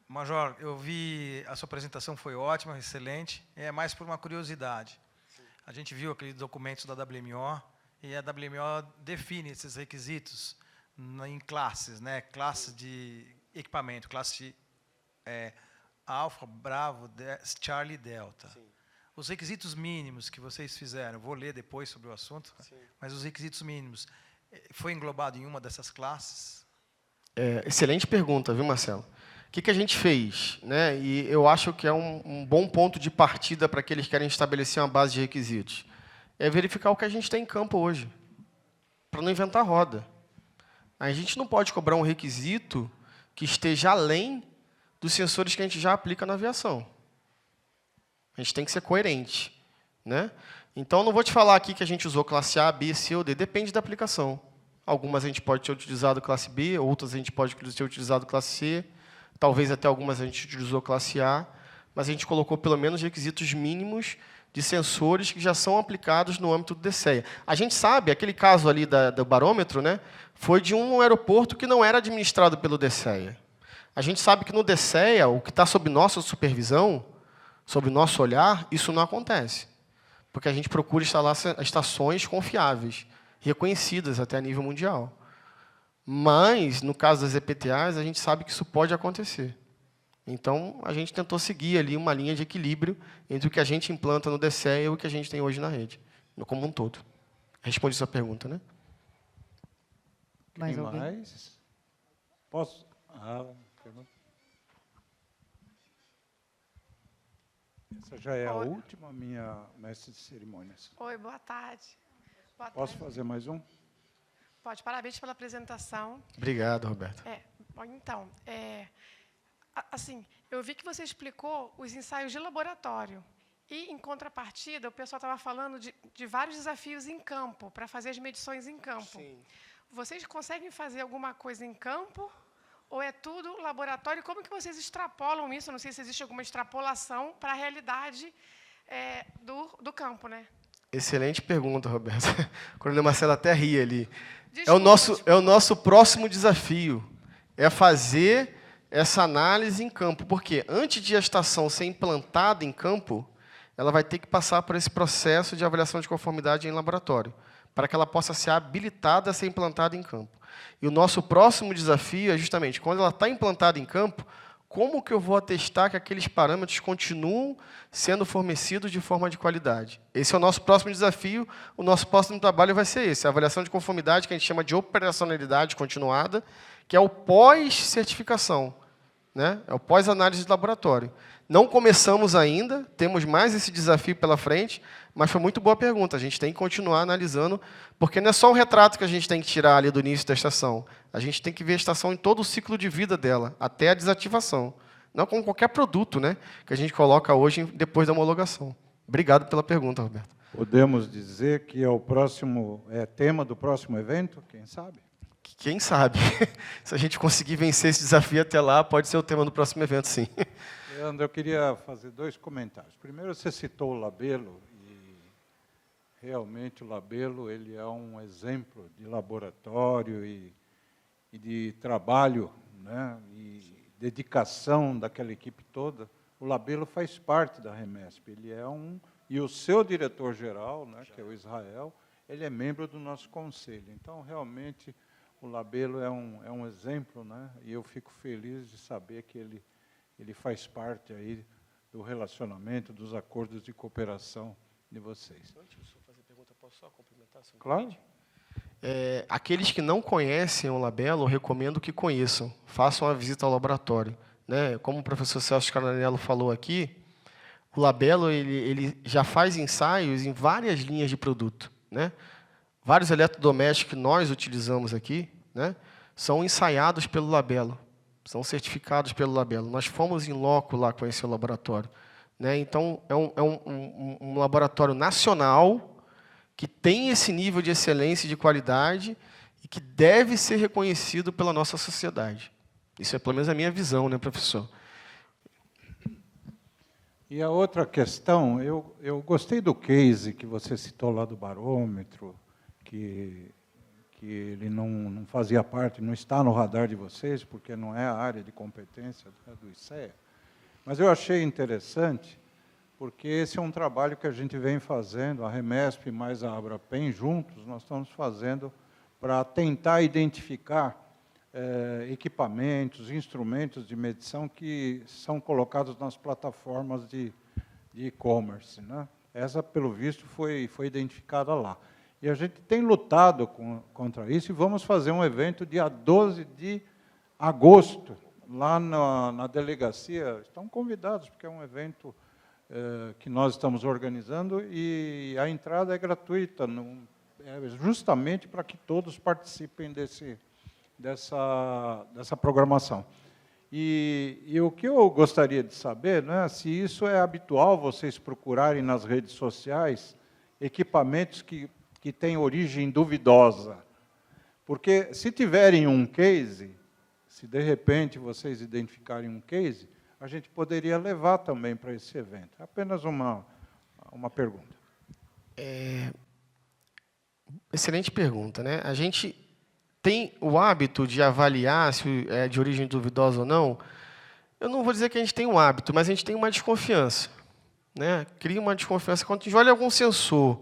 Major, eu vi, a sua apresentação foi ótima, excelente, é mais por uma curiosidade. Sim. A gente viu aqueles documentos da WMO, e a WMO define esses requisitos em classes, né? Classe de equipamento, classe Alfa, Bravo, Charlie, Delta. Sim. Os requisitos mínimos que vocês fizeram, vou ler depois sobre o assunto, sim, mas os requisitos mínimos, foi englobado em uma dessas classes? Excelente pergunta, viu, Marcelo? O que a gente fez? Né? E eu acho que é um bom ponto de partida para aqueles que querem estabelecer uma base de requisitos. É verificar o que a gente tem em campo hoje, para não inventar roda. A gente não pode cobrar um requisito que esteja além dos sensores que a gente já aplica na aviação. A gente tem que ser coerente. Né? Então, não vou te falar aqui que a gente usou classe A, B, C ou D, depende da aplicação. Algumas a gente pode ter utilizado classe B, outras a gente pode ter utilizado classe C, talvez até algumas a gente utilizou classe A, mas a gente colocou pelo menos requisitos mínimos de sensores que já são aplicados no âmbito do DCEA. A gente sabe, aquele caso ali do barômetro, né, foi de um aeroporto que não era administrado pelo DCEA. A gente sabe que no DCEA, o que está sob nossa supervisão, sob nosso olhar, isso não acontece. Porque a gente procura instalar estações confiáveis, reconhecidas até a nível mundial. Mas, no caso das EPTAs, a gente sabe que isso pode acontecer. Então, a gente tentou seguir ali uma linha de equilíbrio entre o que a gente implanta no DCEA e o que a gente tem hoje na rede, como um todo. Respondi sua pergunta, né? Mais alguém? Mais? Posso? Pergunta. Essa já é a última, minha mestre de cerimônias. Oi, boa tarde. Posso fazer mais um? Pode. Parabéns pela apresentação. Obrigado, Roberto. Então, assim, eu vi que você explicou os ensaios de laboratório. E, em contrapartida, o pessoal estava falando de vários desafios em campo, para fazer as medições em campo. Sim. Vocês conseguem fazer alguma coisa em campo? Ou é tudo laboratório? Como que vocês extrapolam isso? Eu não sei se existe alguma extrapolação para a realidade do campo, né? Excelente pergunta, Roberto. O coronel Marcelo até ri ali. Desculpa, É o nosso próximo desafio, é fazer essa análise em campo. Porque antes de a estação ser implantada em campo, ela vai ter que passar por esse processo de avaliação de conformidade em laboratório, para que ela possa ser habilitada a ser implantada em campo. E o nosso próximo desafio é justamente, quando ela está implantada em campo, como que eu vou atestar que aqueles parâmetros continuam sendo fornecidos de forma de qualidade? Esse é o nosso próximo desafio. O nosso próximo trabalho vai ser esse, a avaliação de conformidade, que a gente chama de operacionalidade continuada, que é o pós-certificação, né? É o pós-análise de laboratório. Não começamos ainda, temos mais esse desafio pela frente, mas foi muito boa a pergunta. A gente tem que continuar analisando, porque não é só um retrato que a gente tem que tirar ali do início da estação. A gente tem que ver a estação em todo o ciclo de vida dela, até a desativação. Não como qualquer produto, né, que a gente coloca hoje depois da homologação. Obrigado pela pergunta, Roberto. Podemos dizer que é o próximo tema do próximo evento, quem sabe? Quem sabe? Se a gente conseguir vencer esse desafio até lá, pode ser o tema do próximo evento, sim. Leandro, eu queria fazer 2 comentários. Primeiro, você citou o Labelo, e realmente o Labelo ele é um exemplo de laboratório e de trabalho, né, e dedicação daquela equipe toda. O Labelo faz parte da Remesp, ele é e o seu diretor-geral, né, que é o Israel, ele é membro do nosso conselho. Então, realmente, o Labelo é um exemplo, né, e eu fico feliz de saber que ele faz parte aí do relacionamento, dos acordos de cooperação de vocês. Antes de fazer a pergunta, posso só complementar? Claro. Aqueles que não conhecem o Labelo, eu recomendo que conheçam, façam uma visita ao laboratório, né? Como o professor Celso Cananello falou aqui, o Labelo ele já faz ensaios em várias linhas de produto, né? Vários eletrodomésticos que nós utilizamos aqui, né, são ensaiados pelo Labelo, são certificados pelo Labelo. Nós fomos em loco lá conhecer o laboratório, né? Então, é um laboratório nacional que tem esse nível de excelência e de qualidade e que deve ser reconhecido pela nossa sociedade. Isso é, pelo menos, a minha visão, né, professor? E a outra questão, eu gostei do case que você citou lá do barômetro, que ele não fazia parte, não está no radar de vocês, porque não é a área de competência do ICEA. Mas eu achei interessante, porque esse é um trabalho que a gente vem fazendo, a Remesp mais a Abrapem juntos, nós estamos fazendo para tentar identificar equipamentos, instrumentos de medição que são colocados nas plataformas de e-commerce, né? Essa, pelo visto, foi identificada lá. E a gente tem lutado contra isso e vamos fazer um evento dia 12 de agosto, lá na delegacia. Estão convidados, porque é um evento que nós estamos organizando e a entrada é gratuita, justamente para que todos participem dessa programação. E o que eu gostaria de saber, né, se isso é habitual vocês procurarem nas redes sociais equipamentos que têm origem duvidosa. Porque, se tiverem um case, se de repente vocês identificarem um case, a gente poderia levar também para esse evento. Apenas uma pergunta. Excelente pergunta, né? A gente tem o hábito de avaliar se é de origem duvidosa ou não. Eu não vou dizer que a gente tem um hábito, mas a gente tem uma desconfiança, né? Cria uma desconfiança quando a gente olha algum sensor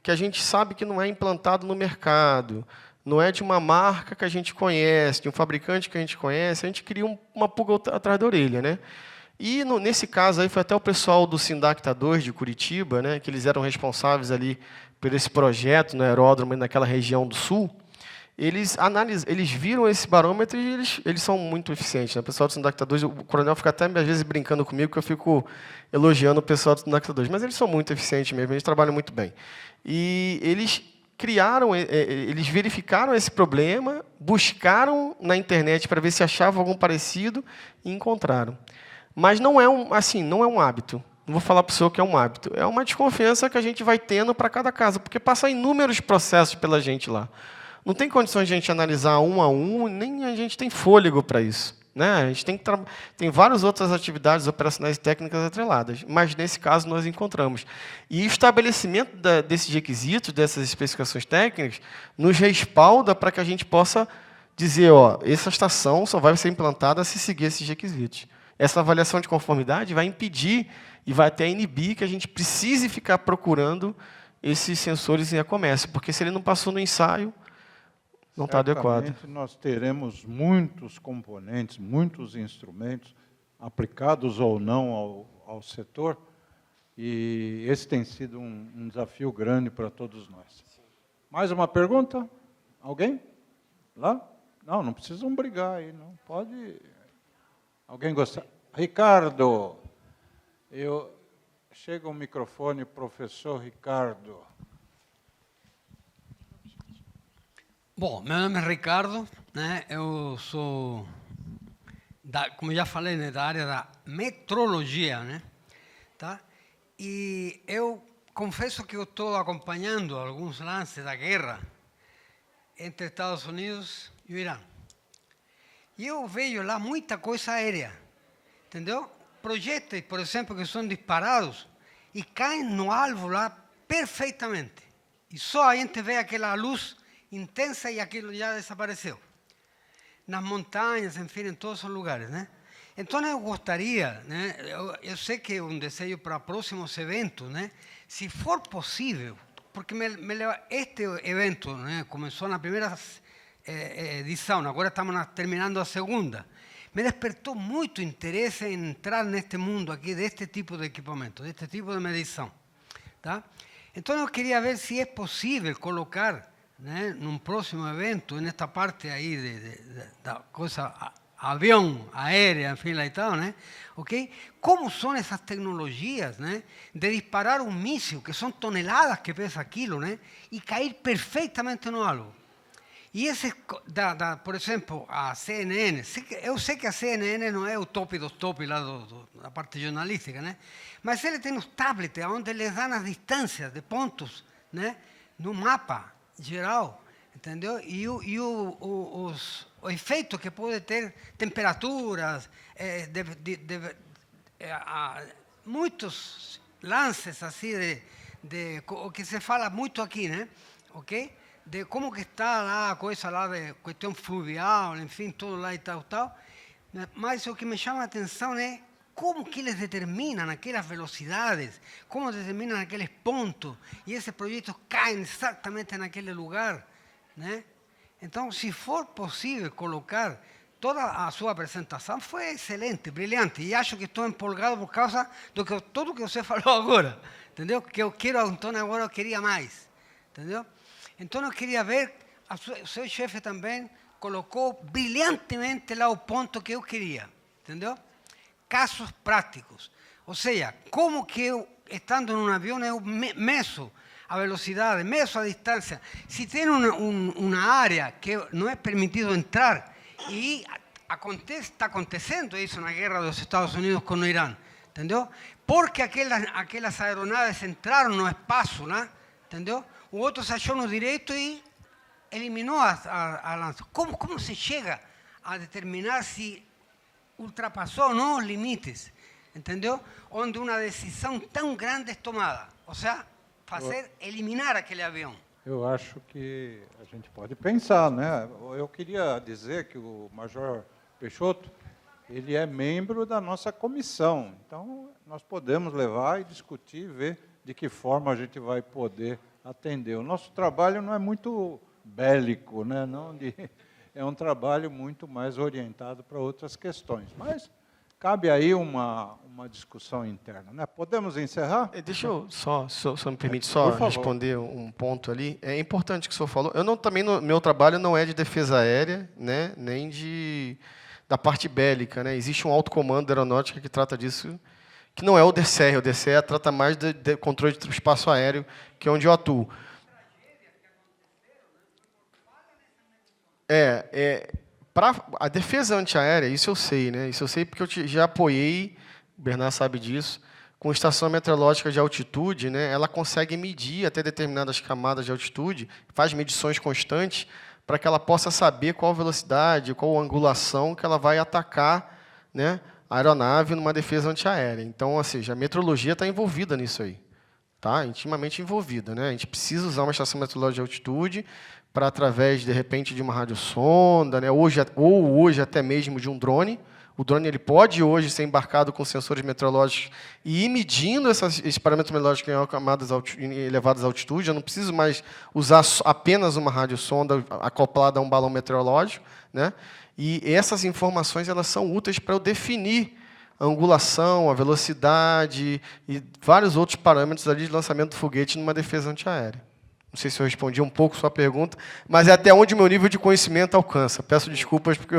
que a gente sabe que não é implantado no mercado, não é de uma marca que a gente conhece, de um fabricante que a gente conhece, a gente cria uma pulga atrás da orelha, né? E, nesse caso, aí foi até o pessoal do Sindacta 2 de Curitiba, né, que eles eram responsáveis ali por esse projeto no aeródromo, naquela região do Sul. Eles viram esse barômetro e eles são muito eficientes, né? O pessoal do Sindacta 2, o coronel fica até, às vezes, brincando comigo, que eu fico elogiando o pessoal do Sindacta 2, mas eles são muito eficientes mesmo, eles trabalham muito bem. E eles eles verificaram esse problema, buscaram na internet para ver se achavam algum parecido e encontraram. Mas não é um hábito. Não vou falar para o senhor que é um hábito. É uma desconfiança que a gente vai tendo para cada caso, porque passa inúmeros processos pela gente lá. Não tem condições de a gente analisar um a um, nem a gente tem fôlego para isso, né? A gente tem várias outras atividades operacionais e técnicas atreladas, mas, nesse caso, nós encontramos. E o estabelecimento desses requisitos, dessas especificações técnicas, nos respalda para que a gente possa dizer, essa estação só vai ser implantada se seguir esses requisitos. Essa avaliação de conformidade vai impedir e vai até inibir que a gente precise ficar procurando esses sensores em e-commerce, porque se ele não passou no ensaio, não está adequado. Nós teremos muitos componentes, muitos instrumentos aplicados ou não ao setor, e esse tem sido um desafio grande para todos nós. Mais uma pergunta? Alguém? Lá? Não, não precisam brigar aí, não. Pode... Alguém gostar? Ricardo, chega o microfone, professor Ricardo. Bom, meu nome é Ricardo, né? Eu sou, como já falei, né, da área da metrologia, né? Tá? E eu confesso que eu estou acompanhando alguns lances da guerra entre Estados Unidos e o Irã. E eu vejo lá muita coisa aérea, entendeu? Projéteis, por exemplo, que são disparados e caem no alvo lá perfeitamente. E só a gente vê aquela luz intensa e aquilo já desapareceu. Nas montanhas, enfim, em todos os lugares, né? Então eu gostaria, né? Eu sei que é um desejo para próximos eventos, né? Se for possível, porque este evento, né, começou na primeira edição, agora estamos terminando a segunda. Me despertou muito interesse em entrar neste mundo aqui deste tipo de equipamento, deste tipo de medição, tá? Então eu queria ver se é possível colocar, né, num próximo evento, nesta parte aí da coisa avião, aérea, enfim, lá e tal, né? Ok? Como são essas tecnologias, né, de disparar um míssil, que são toneladas que pesa aquilo, né, e cair perfeitamente no alvo. E esse, por exemplo, a CNN, eu sei que a CNN não é o top dos top lá da parte jornalística, né? Mas ele tem os tablets, onde eles dão as distâncias de pontos, né, no mapa geral, entendeu? E o efeito que pode ter, temperaturas, muitos lances assim o que se fala muito aqui, né? Ok? De como que está lá a coisa lá de questão fluvial, enfim, tudo lá e tal. Mas o que me chama a atenção é como que eles determinam aquelas velocidades, como determinam aqueles pontos, e esses projetos caem exatamente naquele lugar, né? Então, se for possível colocar toda a sua apresentação, foi excelente, brilhante, e acho que estou empolgado por causa de tudo que você falou agora, entendeu? Que eu quero, então agora eu queria mais, entendeu? Então eu queria ver, o seu chefe também colocou brilhantemente lá o ponto que eu queria, entendeu? Casos práticos. Ou seja, como que eu, estando num avião, eu meço a velocidade, meço a distância. Se tem uma área que não é permitido entrar, e está acontecendo isso na guerra dos Estados Unidos com o Irã, entendeu? Porque aquelas aeronaves entraram no espaço, né? Entendeu? O outro se achou no direito e eliminou a lança. Como se chega a determinar se ultrapassou ou não os limites? Entendeu? Onde uma decisão tão grande é tomada. Ou seja, eliminar aquele avião. Eu acho que a gente pode pensar, né? Eu queria dizer que o Major Peixoto, ele é membro da nossa comissão. Então, nós podemos levar e discutir, ver de que forma a gente vai poder atender. O nosso trabalho não é muito bélico, né? É um trabalho muito mais orientado para outras questões. Mas cabe aí uma discussão interna, né? Podemos encerrar? Deixa eu só me permite só responder um ponto ali. É importante o que o senhor falou. Meu trabalho não é de defesa aérea, né? Nem da parte bélica, né? Existe um alto comando da aeronáutica que trata disso, que não é o DCE. O DCE trata mais de controle de espaço aéreo, que é onde eu atuo. Para a defesa antiaérea, isso eu sei, né? Isso eu sei porque eu já apoiei, o Bernardo sabe disso, com estação meteorológica de altitude, né? Ela consegue medir até determinadas camadas de altitude, faz medições constantes, para que ela possa saber qual velocidade, qual angulação que ela vai atacar, né, a aeronave numa defesa antiaérea. Então, ou seja, a meteorologia está envolvida nisso aí, tá? Intimamente envolvida, né? A gente precisa usar uma estação meteorológica de altitude para, através, de repente, de uma radiosonda, né? Hoje até mesmo de um drone. O drone ele pode hoje ser embarcado com sensores meteorológicos e ir medindo esses parâmetros meteorológicos em elevadas altitudes. Eu não preciso mais usar apenas uma radiosonda acoplada a um balão meteorológico, né? E essas informações elas são úteis para eu definir a angulação, a velocidade e vários outros parâmetros ali de lançamento do foguete numa defesa antiaérea. Não sei se eu respondi um pouco a sua pergunta, mas é até onde o meu nível de conhecimento alcança. Peço desculpas, porque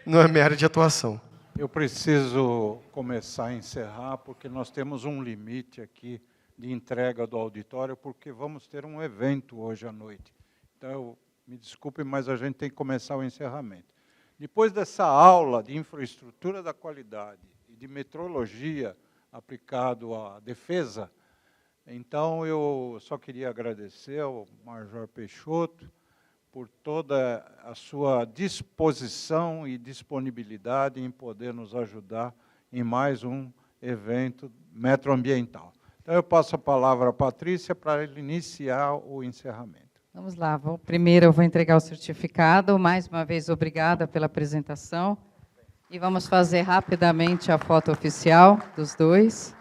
não é minha área de atuação. Eu preciso começar a encerrar, porque nós temos um limite aqui de entrega do auditório, porque vamos ter um evento hoje à noite. Então, me desculpe, mas a gente tem que começar o encerramento. Depois dessa aula de infraestrutura da qualidade e de metrologia aplicado à defesa, então eu só queria agradecer ao Major Peixoto por toda a sua disposição e disponibilidade em poder nos ajudar em mais um evento metroambiental. Então, eu passo a palavra à Patrícia para ele iniciar o encerramento. Vamos lá. Primeiro, eu vou entregar o certificado. Mais uma vez, obrigada pela apresentação. E vamos fazer rapidamente a foto oficial dos dois.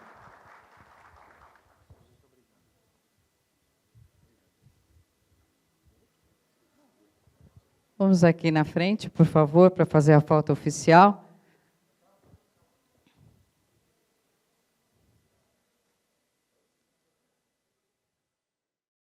Vamos aqui na frente, por favor, para fazer a foto oficial.